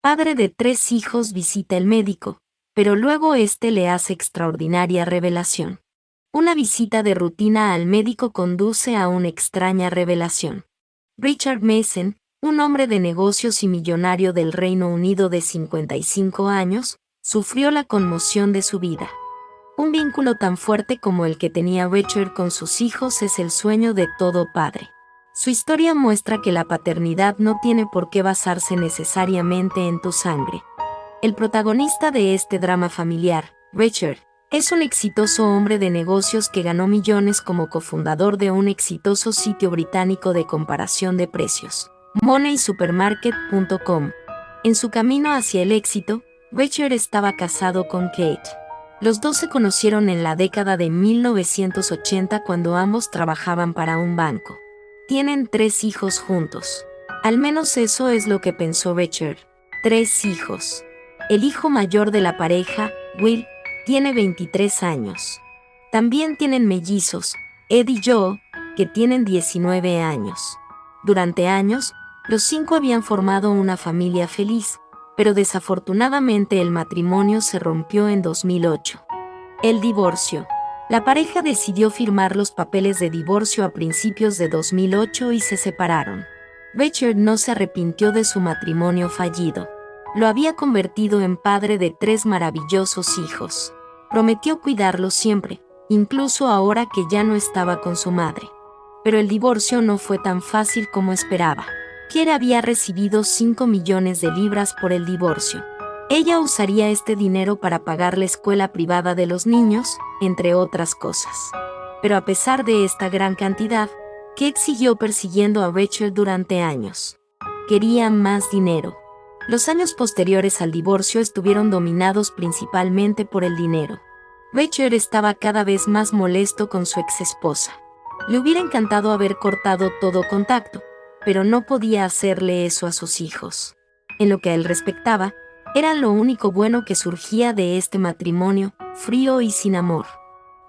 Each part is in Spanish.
padre de 3 hijos, visita el médico, pero luego este le hace extraordinaria revelación. Una visita de rutina al médico conduce a una extraña revelación. Richard Mason, un hombre de negocios y millonario del Reino Unido de 55 años, sufrió la conmoción de su vida. Un vínculo tan fuerte como el que tenía Richard con sus hijos es el sueño de todo padre. Su historia muestra que la paternidad no tiene por qué basarse necesariamente en tu sangre. El protagonista de este drama familiar, Richard, es un exitoso hombre de negocios que ganó millones como cofundador de un exitoso sitio británico de comparación de precios, moneysupermarket.com. En su camino hacia el éxito, Richard estaba casado con Kate. Los dos se conocieron en la década de 1980 cuando ambos trabajaban para un banco. Tienen 3 hijos juntos. Al menos eso es lo que pensó Richard. 3 hijos. El hijo mayor de la pareja, Will, tiene 23 años. También tienen mellizos, Ed y Joe, que tienen 19 años. Durante años, los 5 habían formado una familia feliz, pero desafortunadamente el matrimonio se rompió en 2008. El divorcio. La pareja decidió firmar los papeles de divorcio a principios de 2008 y se separaron. Richard no se arrepintió de su matrimonio fallido. Lo había convertido en padre de 3 maravillosos hijos. Prometió cuidarlos siempre, incluso ahora que ya no estaba con su madre. Pero el divorcio no fue tan fácil como esperaba. Kate había recibido 5 millones de libras por el divorcio. Ella usaría este dinero para pagar la escuela privada de los niños, entre otras cosas. Pero a pesar de esta gran cantidad, Kate siguió persiguiendo a Richard durante años. Quería más dinero. Los años posteriores al divorcio estuvieron dominados principalmente por el dinero. Richard estaba cada vez más molesto con su exesposa. Le hubiera encantado haber cortado todo contacto, pero no podía hacerle eso a sus hijos. En lo que a él respectaba, era lo único bueno que surgía de este matrimonio, frío y sin amor.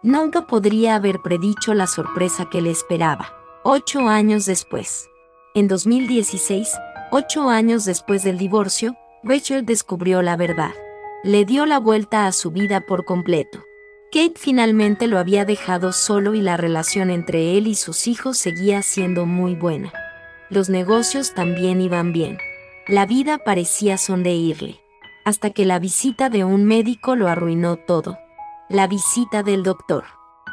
Nunca podría haber predicho la sorpresa que le esperaba. 8 años después. En 2016, 8 años después del divorcio, Richard descubrió la verdad. Le dio la vuelta a su vida por completo. Kate finalmente lo había dejado solo y la relación entre él y sus hijos seguía siendo muy buena. Los negocios también iban bien. La vida parecía sonreírle. Hasta que la visita de un médico lo arruinó todo. La visita del doctor.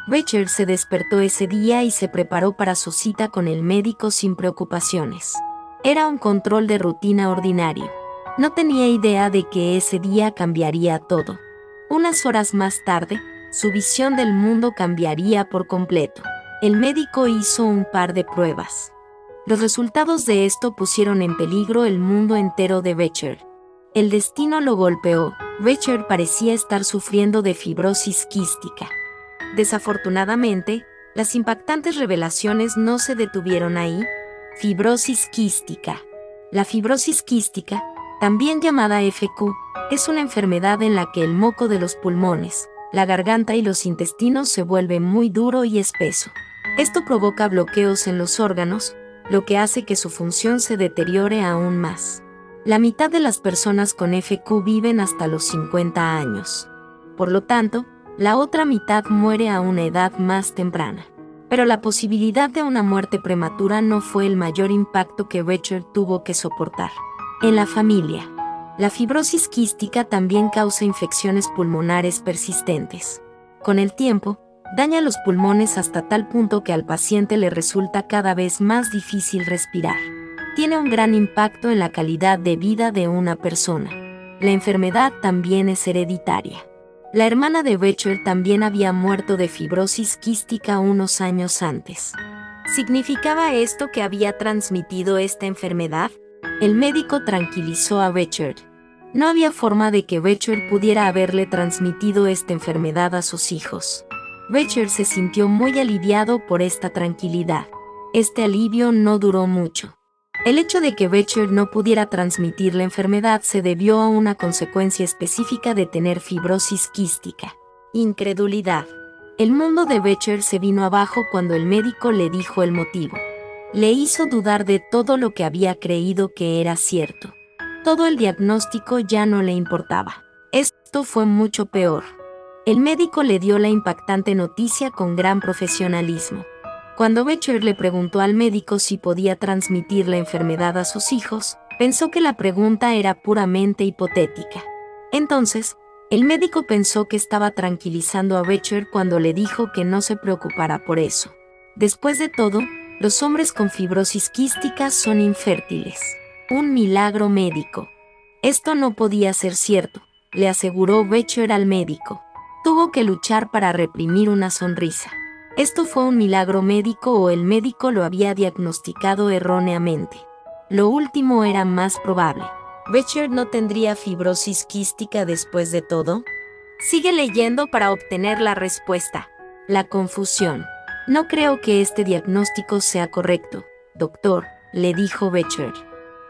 Richard se despertó ese día y se preparó para su cita con el médico sin preocupaciones. Era un control de rutina ordinario. No tenía idea de que ese día cambiaría todo. Unas horas más tarde, su visión del mundo cambiaría por completo. El médico hizo un par de pruebas. Los resultados de esto pusieron en peligro el mundo entero de Richard. El destino lo golpeó. Richard parecía estar sufriendo de fibrosis quística. Desafortunadamente, las impactantes revelaciones no se detuvieron ahí. Fibrosis quística. La fibrosis quística, también llamada FQ, es una enfermedad en la que el moco de los pulmones, la garganta y los intestinos se vuelve muy duro y espeso. Esto provoca bloqueos en los órganos, lo que hace que su función se deteriore aún más. La mitad de las personas con FQ viven hasta los 50 años. Por lo tanto, la otra mitad muere a una edad más temprana. Pero la posibilidad de una muerte prematura no fue el mayor impacto que Richard tuvo que soportar. En la familia, la fibrosis quística también causa infecciones pulmonares persistentes. Con el tiempo, daña los pulmones hasta tal punto que al paciente le resulta cada vez más difícil respirar. Tiene un gran impacto en la calidad de vida de una persona. La enfermedad también es hereditaria. La hermana de Richard también había muerto de fibrosis quística unos años antes. ¿Significaba esto que había transmitido esta enfermedad? El médico tranquilizó a Richard. No había forma de que Richard pudiera haberle transmitido esta enfermedad a sus hijos. Richard se sintió muy aliviado por esta tranquilidad. Este alivio no duró mucho. El hecho de que Richard no pudiera transmitir la enfermedad se debió a una consecuencia específica de tener fibrosis quística. Incredulidad. El mundo de Richard se vino abajo cuando el médico le dijo el motivo. Le hizo dudar de todo lo que había creído que era cierto. Todo el diagnóstico ya no le importaba. Esto fue mucho peor. El médico le dio la impactante noticia con gran profesionalismo. Cuando Becher le preguntó al médico si podía transmitir la enfermedad a sus hijos, pensó que la pregunta era puramente hipotética. Entonces, el médico pensó que estaba tranquilizando a Becher cuando le dijo que no se preocupara por eso. Después de todo, los hombres con fibrosis quística son infértiles. Un milagro médico. Esto no podía ser cierto, le aseguró Becher al médico. Tuvo que luchar para reprimir una sonrisa. ¿Esto fue un milagro médico o el médico lo había diagnosticado erróneamente? Lo último era más probable. ¿Becher no tendría fibrosis quística después de todo? Sigue leyendo para obtener la respuesta. La confusión. No creo que este diagnóstico sea correcto, doctor, le dijo Becher.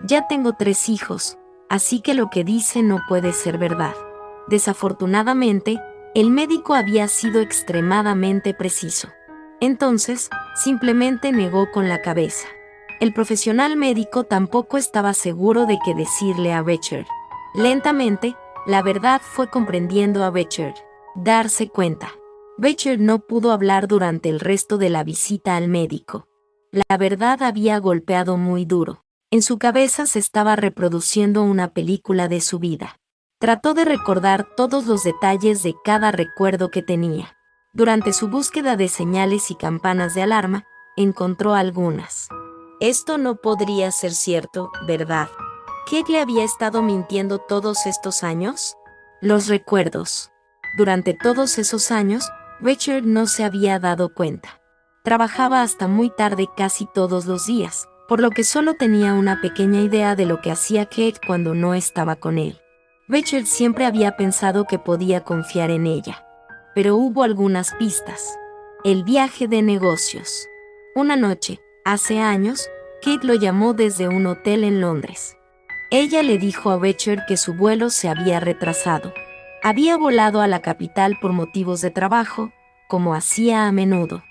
Ya tengo 3 hijos, así que lo que dice no puede ser verdad. Desafortunadamente, el médico había sido extremadamente preciso. Entonces, simplemente negó con la cabeza. El profesional médico tampoco estaba seguro de qué decirle a Becher. Lentamente, la verdad fue comprendiendo a Becher. Darse cuenta. Becher no pudo hablar durante el resto de la visita al médico. La verdad había golpeado muy duro. En su cabeza se estaba reproduciendo una película de su vida. Trató de recordar todos los detalles de cada recuerdo que tenía. Durante su búsqueda de señales y campanas de alarma, encontró algunas. Esto no podría ser cierto, ¿verdad? ¿Kate le había estado mintiendo todos estos años? Los recuerdos. Durante todos esos años, Richard no se había dado cuenta. Trabajaba hasta muy tarde casi todos los días, por lo que solo tenía una pequeña idea de lo que hacía Kate cuando no estaba con él. Richard siempre había pensado que podía confiar en ella. Pero hubo algunas pistas. El viaje de negocios. Una noche, hace años, Kate lo llamó desde un hotel en Londres. Ella le dijo a Becher que su vuelo se había retrasado. Había volado a la capital por motivos de trabajo, como hacía a menudo.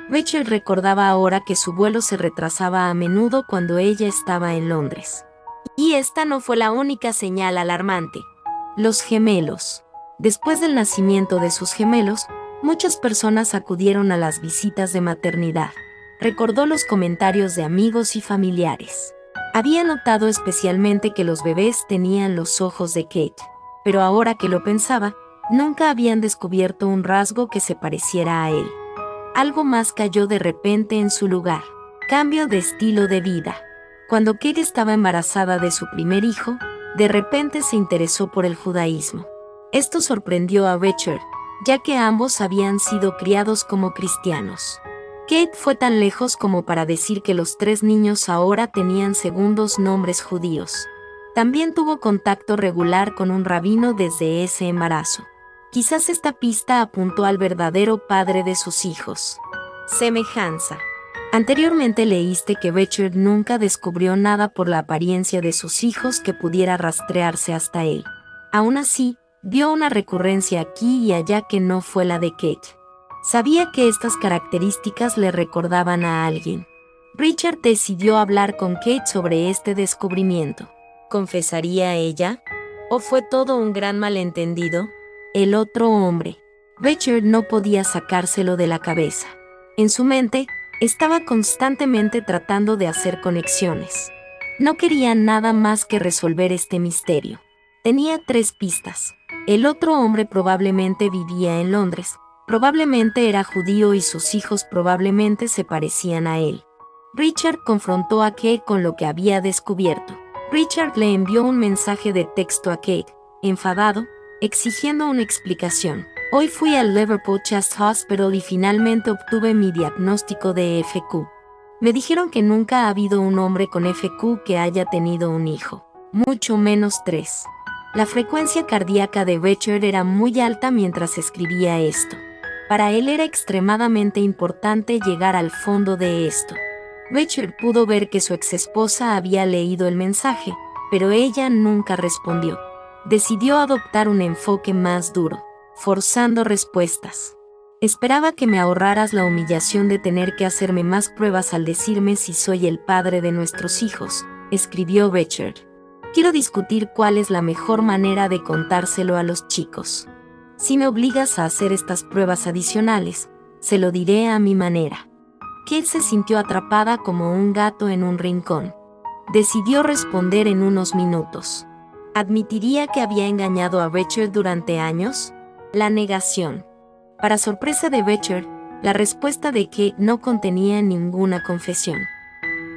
Becher recordaba ahora que su vuelo se retrasaba a menudo cuando ella estaba en Londres. Y esta no fue la única señal alarmante. Los gemelos. Después del nacimiento de sus gemelos, muchas personas acudieron a las visitas de maternidad. Recordó los comentarios de amigos y familiares. Había notado especialmente que los bebés tenían los ojos de Kate, pero ahora que lo pensaba, nunca habían descubierto un rasgo que se pareciera a él. Algo más cayó de repente en su lugar. Cambio de estilo de vida. Cuando Kate estaba embarazada de su primer hijo, de repente se interesó por el judaísmo. Esto sorprendió a Becher, ya que ambos habían sido criados como cristianos. Kate fue tan lejos como para decir que los 3 niños ahora tenían segundos nombres judíos. También tuvo contacto regular con un rabino desde ese embarazo. Quizás esta pista apuntó al verdadero padre de sus hijos. Semejanza. Anteriormente leíste que Becher nunca descubrió nada por la apariencia de sus hijos que pudiera rastrearse hasta él. Aún así, vio una recurrencia aquí y allá que no fue la de Kate. Sabía que estas características le recordaban a alguien. Richard decidió hablar con Kate sobre este descubrimiento. ¿Confesaría ella? ¿O fue todo un gran malentendido? El otro hombre. Richard no podía sacárselo de la cabeza. En su mente, estaba constantemente tratando de hacer conexiones. No quería nada más que resolver este misterio. Tenía 3 pistas. El otro hombre probablemente vivía en Londres, probablemente era judío y sus hijos probablemente se parecían a él. Richard confrontó a Kate con lo que había descubierto. Richard le envió un mensaje de texto a Kate, enfadado, exigiendo una explicación. Hoy fui al Liverpool Chest Hospital y finalmente obtuve mi diagnóstico de FQ. Me dijeron que nunca ha habido un hombre con FQ que haya tenido un hijo, mucho menos 3. La frecuencia cardíaca de Becher era muy alta mientras escribía esto. Para él era extremadamente importante llegar al fondo de esto. Becher pudo ver que su exesposa había leído el mensaje, pero ella nunca respondió. Decidió adoptar un enfoque más duro, forzando respuestas. Esperaba que me ahorraras la humillación de tener que hacerme más pruebas al decirme si soy el padre de nuestros hijos, escribió Becher. Quiero discutir cuál es la mejor manera de contárselo a los chicos. Si me obligas a hacer estas pruebas adicionales, se lo diré a mi manera. Kate se sintió atrapada como un gato en un rincón. Decidió responder en unos minutos. ¿Admitiría que había engañado a Richard durante años? La negación. Para sorpresa de Richard, la respuesta de Kate no contenía ninguna confesión.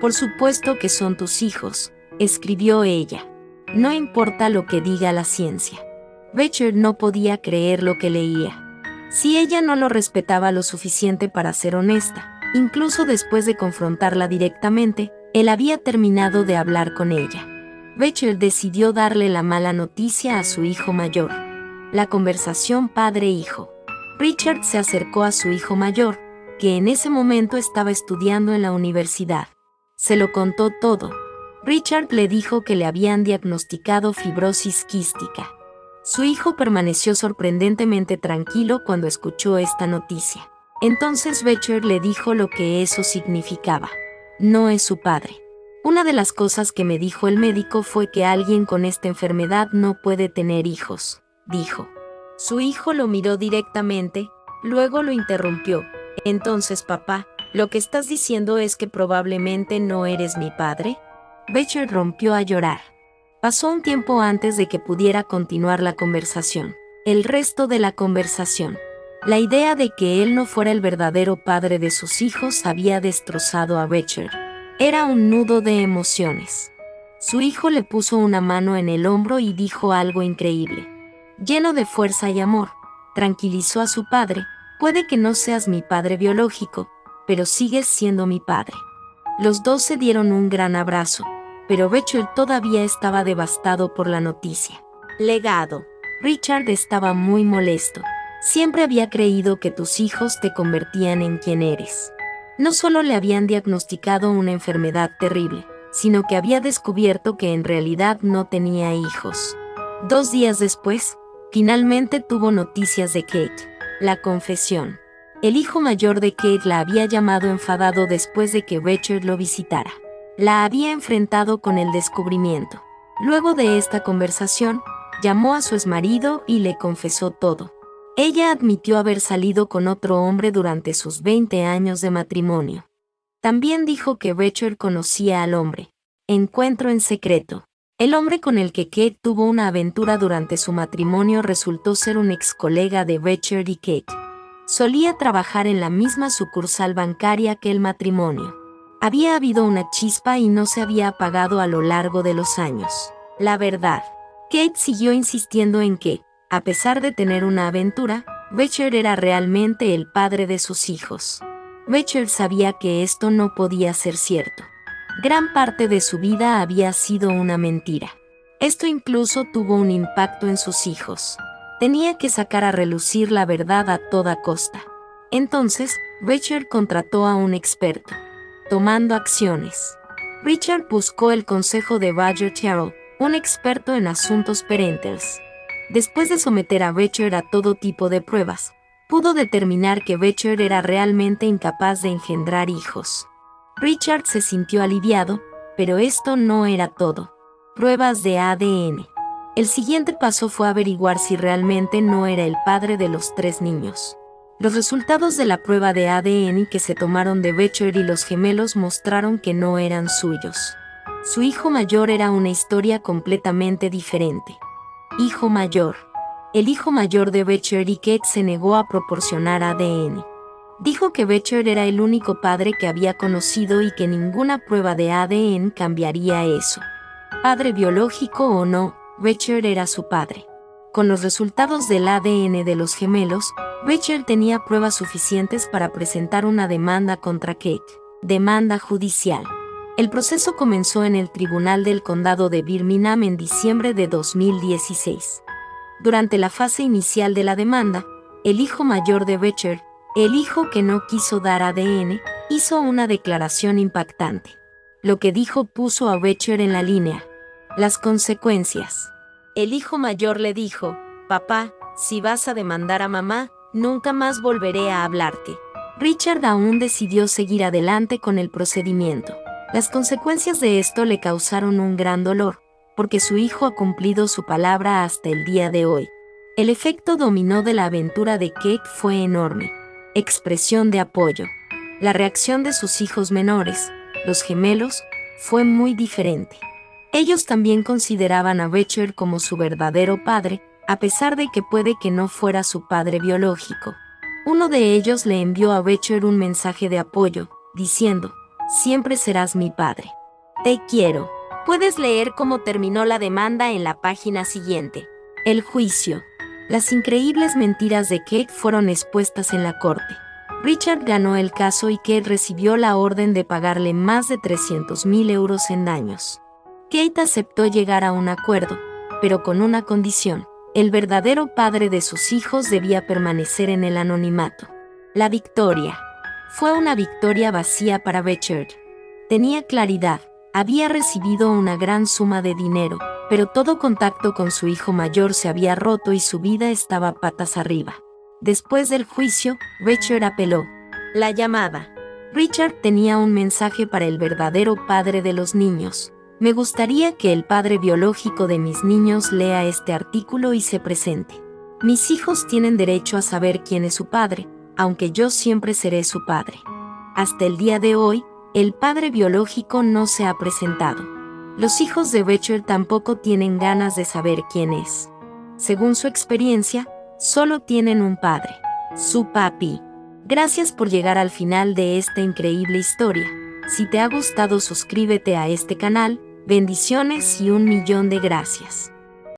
Por supuesto que son tus hijos, escribió ella. No importa lo que diga la ciencia. Richard no podía creer lo que leía. Si ella no lo respetaba lo suficiente para ser honesta, incluso después de confrontarla directamente, él había terminado de hablar con ella. Richard decidió darle la mala noticia a su hijo mayor. La conversación padre-hijo. Richard se acercó a su hijo mayor, que en ese momento estaba estudiando en la universidad. Se lo contó todo. Richard le dijo que le habían diagnosticado fibrosis quística. Su hijo permaneció sorprendentemente tranquilo cuando escuchó esta noticia. Entonces Richard le dijo lo que eso significaba. No es su padre. Una de las cosas que me dijo el médico fue que alguien con esta enfermedad no puede tener hijos, dijo. Su hijo lo miró directamente, luego lo interrumpió. Entonces, papá, ¿lo que estás diciendo es que probablemente no eres mi padre? Richard rompió a llorar. Pasó un tiempo antes de que pudiera continuar la conversación. El resto de la conversación. La idea de que él no fuera el verdadero padre de sus hijos había destrozado a Richard. Era un nudo de emociones. Su hijo le puso una mano en el hombro y dijo algo increíble. Lleno de fuerza y amor, tranquilizó a su padre. Puede que no seas mi padre biológico, pero sigues siendo mi padre. Los dos se dieron un gran abrazo, pero Richard todavía estaba devastado por la noticia. Legado. Richard estaba muy molesto. Siempre había creído que tus hijos te convertían en quien eres. No solo le habían diagnosticado una enfermedad terrible, sino que había descubierto que en realidad no tenía hijos. 2 días después, finalmente tuvo noticias de Kate. La confesión. El hijo mayor de Kate la había llamado enfadado después de que Richard lo visitara. La había enfrentado con el descubrimiento. Luego de esta conversación, llamó a su exmarido y le confesó todo. Ella admitió haber salido con otro hombre durante sus 20 años de matrimonio. También dijo que Richard conocía al hombre. Encuentro en secreto. El hombre con el que Kate tuvo una aventura durante su matrimonio resultó ser un ex colega de Richard y Kate. Solía trabajar en la misma sucursal bancaria que el matrimonio. Había habido una chispa y no se había apagado a lo largo de los años. La verdad. Kate siguió insistiendo en que, a pesar de tener una aventura, Richard era realmente el padre de sus hijos. Richard sabía que esto no podía ser cierto. Gran parte de su vida había sido una mentira. Esto incluso tuvo un impacto en sus hijos. Tenía que sacar a relucir la verdad a toda costa. Entonces, Richard contrató a un experto. Tomando acciones. Richard buscó el consejo de Roger Terrell, un experto en asuntos parentales. Después de someter a Richard a todo tipo de pruebas, pudo determinar que Richard era realmente incapaz de engendrar hijos. Richard se sintió aliviado, pero esto no era todo. Pruebas de ADN. El siguiente paso fue averiguar si realmente no era el padre de los 3 niños. Los resultados de la prueba de ADN que se tomaron de Richard y los gemelos mostraron que no eran suyos. Su hijo mayor era una historia completamente diferente. Hijo mayor. El hijo mayor de Richard y Kate se negó a proporcionar ADN. Dijo que Richard era el único padre que había conocido y que ninguna prueba de ADN cambiaría eso. Padre biológico o no, Richard era su padre. Con los resultados del ADN de los gemelos, Richard tenía pruebas suficientes para presentar una demanda contra Kate. Demanda judicial. El proceso comenzó en el Tribunal del Condado de Birmingham en diciembre de 2016. Durante la fase inicial de la demanda, el hijo mayor de Richard, el hijo que no quiso dar ADN, hizo una declaración impactante. Lo que dijo puso a Richard en la línea. Las consecuencias. El hijo mayor le dijo, «Papá, si vas a demandar a mamá, nunca más volveré a hablarte». Richard aún decidió seguir adelante con el procedimiento. Las consecuencias de esto le causaron un gran dolor, porque su hijo ha cumplido su palabra hasta el día de hoy. El efecto dominó de la aventura de Kate fue enorme. Expresión de apoyo. La reacción de sus hijos menores, los gemelos, fue muy diferente. Ellos también consideraban a Richard como su verdadero padre, a pesar de que puede que no fuera su padre biológico. Uno de ellos le envió a Richard un mensaje de apoyo, diciendo: «Siempre serás mi padre. Te quiero». Puedes leer cómo terminó la demanda en la página siguiente. El juicio. Las increíbles mentiras de Kate fueron expuestas en la corte. Richard ganó el caso y Kate recibió la orden de pagarle más de 300.000 euros en daños. Kate aceptó llegar a un acuerdo, pero con una condición: el verdadero padre de sus hijos debía permanecer en el anonimato. La victoria. Fue una victoria vacía para Richard. Tenía claridad, había recibido una gran suma de dinero, pero todo contacto con su hijo mayor se había roto y su vida estaba patas arriba. Después del juicio, Richard apeló. La llamada. Richard tenía un mensaje para el verdadero padre de los niños. Me gustaría que el padre biológico de mis niños lea este artículo y se presente. Mis hijos tienen derecho a saber quién es su padre, aunque yo siempre seré su padre. Hasta el día de hoy, el padre biológico no se ha presentado. Los hijos de Richard tampoco tienen ganas de saber quién es. Según su experiencia, solo tienen un padre, su papi. Gracias por llegar al final de esta increíble historia. Si te ha gustado, suscríbete a este canal. Bendiciones y 1.000.000 de gracias.